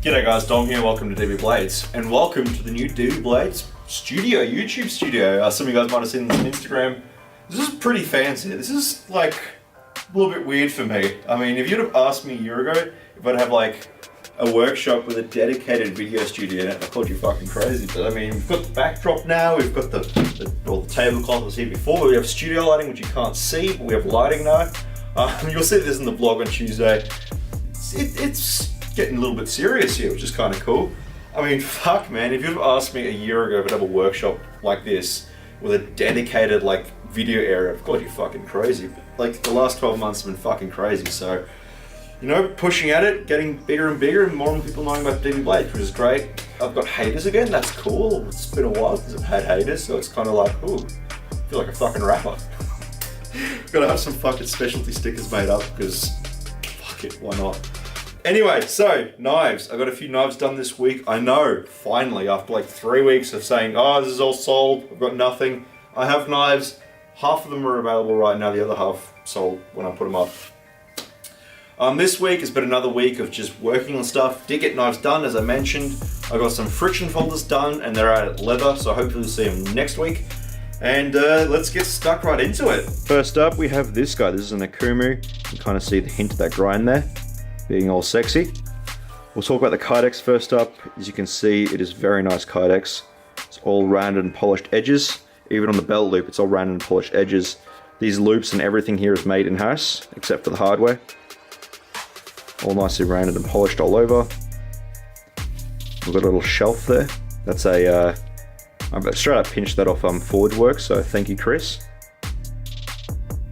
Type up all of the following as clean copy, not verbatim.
G'day guys, Dom here, welcome to DB Blades, and welcome to the new DB Blades studio, YouTube studio. Some of you guys might have seen this on Instagram. This is pretty fancy. This is like a little bit weird for me. I mean, if you'd have asked me a year ago if I'd have like a workshop with a dedicated video studio in it, I called you fucking crazy. But I mean, we've got the backdrop now, we've got the tablecloth was here before, but we have studio lighting which you can't see, but we have lighting now. You'll see this in the vlog on Tuesday. It's getting a little bit serious here, which is kind of cool. I mean, fuck man, if you'd asked me a year ago if I'd have a workshop like this with a dedicated like video area, I've got you fucking crazy. Like the last 12 months have been fucking crazy, so you know, pushing at it, getting bigger and bigger, and more and more people knowing about DB Blades, which is great. I've got haters again, that's cool. It's been a while since I've had haters, so it's kind of like, ooh, I feel like a fucking rapper. Gotta have some fucking specialty stickers made up, because fuck it, why not? Anyway, so knives. I got a few knives done this week. I know, finally, after like 3 weeks of saying, oh, this is all sold, I've got nothing. I have knives. Half of them are available right now, the other half sold when I put them up. This week has been another week of just working on stuff. Did get knives done, as I mentioned. I got some friction folders done, and they're out at leather, so hopefully we'll see them next week. And let's get stuck right into it. First up, we have this guy. This is an Kumu. You can kind of see the hint of that grind there, being all sexy. We'll talk about the kydex first up. As you can see, it is very nice kydex. It's all rounded and polished edges. Even on the belt loop, it's all rounded and polished edges. These loops and everything here is made in-house, except for the hardware. All nicely rounded and polished all over. We've got a little shelf there. That's a, I've straight up pinched that off Forge Works, so thank you, Chris.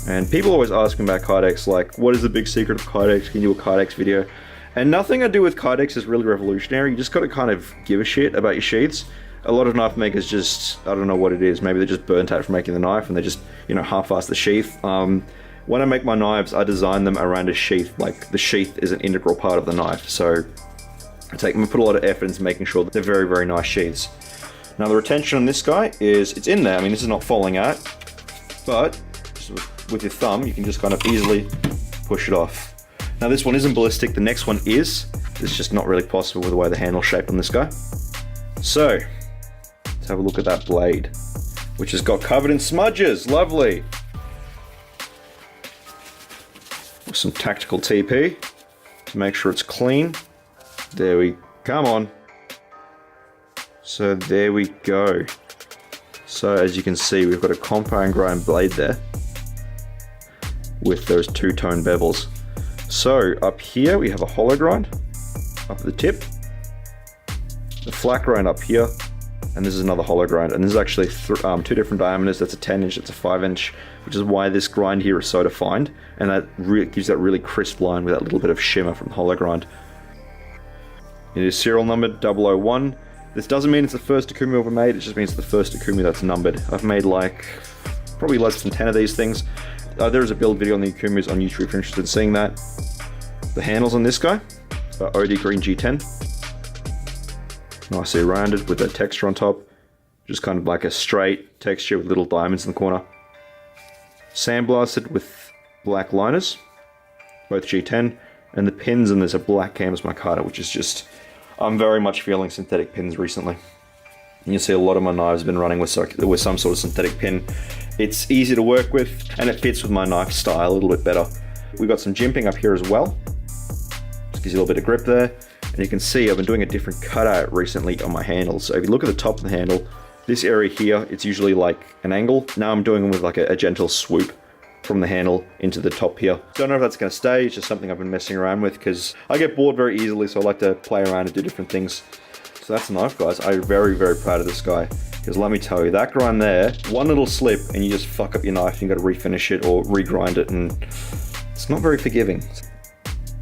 And people always ask me about kydex, like, what is the big secret of kydex? Can you do a kydex video? And nothing I do with kydex is really revolutionary. You just got to kind of give a shit about your sheaths. A lot of knife makers just, I don't know what it is. Maybe they're just burnt out from making the knife and they just, you know, half-ass the sheath. When I make my knives, I design them around a sheath. Like, the sheath is an integral part of the knife. So I put a lot of effort into making sure that they're very, very nice sheaths. Now the retention on this guy is, it's in there. I mean, this is not falling out, but with your thumb, you can just kind of easily push it off. Now this one isn't ballistic, the next one is. It's just not really possible with the way the handle's shaped on this guy. So, let's have a look at that blade, which has got covered in smudges, lovely. With some tactical TP to make sure it's clean. There we, come on. So there we go. So as you can see, we've got a compound grind blade there with those two-tone bevels. So up here we have a hollow grind up at the tip, the flat grind up here, and this is another hollow grind. And this is actually two different diameters. That's a 10-inch, that's a 5-inch, which is why this grind here is so defined, and that gives that really crisp line with that little bit of shimmer from the hollow grind. It is serial numbered 001. This doesn't mean it's the first Kumu ever made, it just means it's the first Kumu that's numbered. I've made like probably less than 10 of these things. There is a build video on the Kumus on YouTube if you're interested in seeing that. The handles on this guy are OD Green G10. Nicely rounded with that texture on top. Just kind of like a straight texture with little diamonds in the corner. Sandblasted with black liners, both G10. And the pins in this are black canvas micarta, which is just, I'm very much feeling synthetic pins recently. And you see a lot of my knives have been running with some sort of synthetic pin. It's easy to work with, and it fits with my knife style a little bit better. We've got some jimping up here as well. Just gives you a little bit of grip there. And you can see I've been doing a different cutout recently on my handles. So if you look at the top of the handle, this area here, it's usually like an angle. Now I'm doing them with like a gentle swoop from the handle into the top here. Don't know if that's going to stay, it's just something I've been messing around with because I get bored very easily, so I like to play around and do different things. So that's the knife, guys. I'm very, very proud of this guy. Because let me tell you, that grind there, one little slip and you just fuck up your knife, you got to refinish it or regrind it, and it's not very forgiving.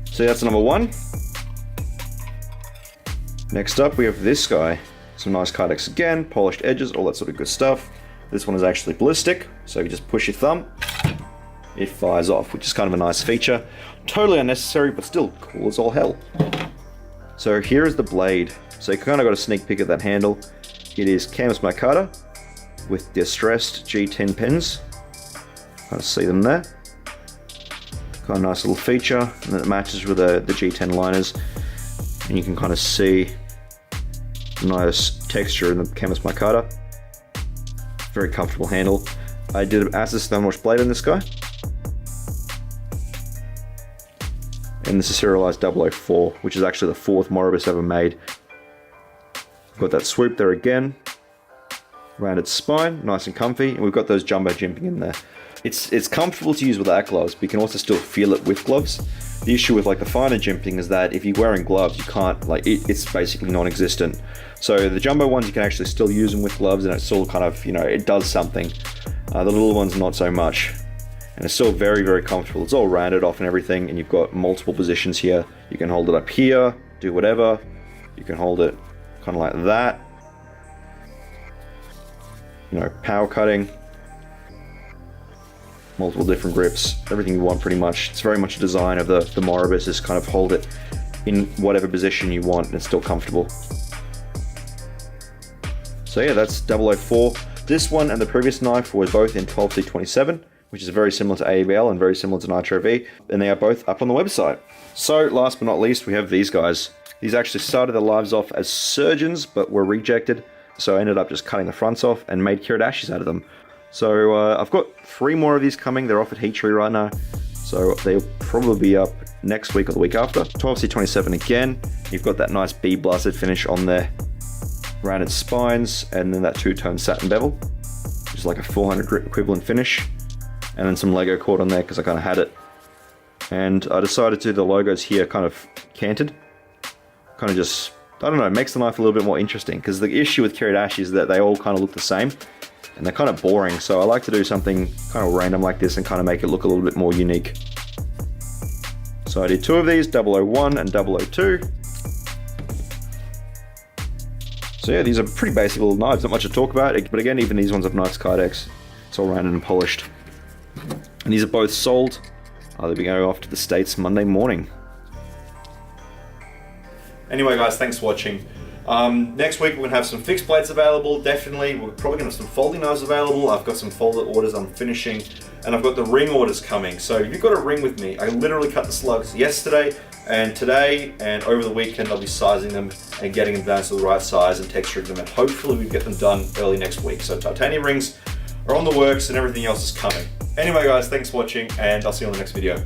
So that's number one. Next up we have this guy. Some nice kydex again, polished edges, all that sort of good stuff. This one is actually ballistic, so you just push your thumb, it fires off, which is kind of a nice feature. Totally unnecessary, but still cool as all hell. So here is the blade. So you kind of got a sneak peek at that handle. It is canvas micarta with distressed G10 pins. Kind of see them there. Kind of nice little feature, and then it matches with the G10 liners. And you can kind of see nice texture in the canvas micarta. Very comfortable handle. I did an Asus Stonewash blade on this guy. And this is serialized 004, which is actually the 4th Moribus ever made. Got that swoop there again. Rounded spine, nice and comfy. And we've got those jumbo jimping in there. It's comfortable to use without gloves, but you can also still feel it with gloves. The issue with like the finer jimping is that if you're wearing gloves, you can't, like, it's basically non-existent. So the jumbo ones, you can actually still use them with gloves and it still kind of, it does something. The little ones, not so much. And it's still very, very comfortable. It's all rounded off and everything, and you've got multiple positions here. You can hold it up here, do whatever. You can hold it kind of like that. Power cutting. Multiple different grips, everything you want pretty much. It's very much a design of the Moribus, is kind of hold it in whatever position you want and it's still comfortable. So yeah, that's 004. This one and the previous knife were both in 12C27, which is very similar to ABL and very similar to Nitro V, and they are both up on the website. So last but not least, we have these guys. These actually started their lives off as surgeons, but were rejected. So I ended up just cutting the fronts off and made kiridashis out of them. So I've got 3 more of these coming. They're off at Heat Tree right now. So they'll probably be up next week or the week after. 12C27 again. You've got that nice bee blasted finish on there. Rounded spines, and then that 2-tone satin bevel, which is like a 400 grit equivalent finish. And then some Lego cord on there because I kind of had it. And I decided to do the logos here kind of canted. Kind of just, I don't know, makes the knife a little bit more interesting, because the issue with kiridashi is that they all kind of look the same. And they're kind of boring, so I like to do something kind of random like this and kind of make it look a little bit more unique. So I did 2 of these, 001 and 002. So yeah, these are pretty basic little knives, not much to talk about, but again, even these ones have nice kydex. It's all rounded and polished. And these are both sold. They'll be going off to the States Monday morning. Anyway guys, thanks for watching. Next week we're going to have some fixed blades available, definitely. We're probably going to have some folding knives available. I've got some folder orders I'm finishing, and I've got the ring orders coming. So if you've got a ring with me, I literally cut the slugs yesterday and today, and over the weekend I'll be sizing them and getting them down to the right size and texturing them, and hopefully we get them done early next week. So titanium rings are on the works and everything else is coming. Anyway guys, thanks for watching, and I'll see you on the next video.